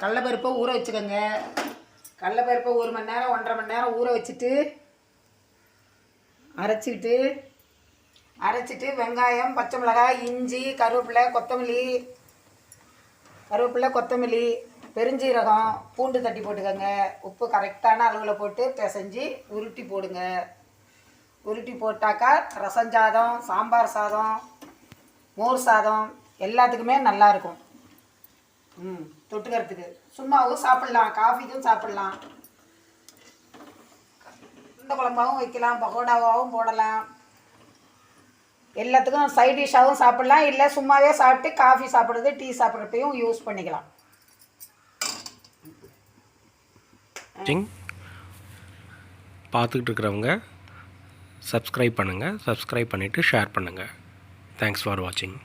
கடலைப்பருப்பை ஊற வச்சுக்கோங்க. கடலைப்பருப்பை 1 மணி நேரம் 1.5 மணி நேரம் ஊற வச்சுட்டு அரைச்சிட்டு வெங்காயம், பச்சை மிளகாய், இஞ்சி, கருவேப்பிலை, கொத்தமல்லி, பெருஞ்சீரகம், பூண்டு தட்டி போட்டுக்கோங்க. உப்பு கரெக்டான அளவில் போட்டு பிசைஞ்சு உருட்டி போடுங்க. உருட்டி போட்டாக்கா ரசம் சாதம், சாம்பார் சாதம், மோர் சாதம் எல்லாத்துக்குமே நல்லாயிருக்கும். தொட்டுக்கிறதுக்கு சும்மாவும் சாப்பிட்லாம், காஃபிக்கும் சாப்பிட்லாம், இந்த குழம்பாகவும் வைக்கலாம், பகோடாவாகவும் போடலாம். எல்லாத்துக்கும் சைட் டிஷ்ஷாகவும் சாப்பிட்லாம். இல்லை சும்மாவே சாப்பிட்டு காஃபி சாப்பிட்றது, டீ சாப்பிட்றப்பையும் யூஸ் பண்ணிக்கலாம். பார்த்துக்கிட்டு இருக்கிறவங்க சப்ஸ்கிரைப் பண்ணுங்கள். சப்ஸ்கிரைப் பண்ணிவிட்டு ஷேர் பண்ணுங்கள். தேங்க்ஸ் ஃபார் வாட்சிங்.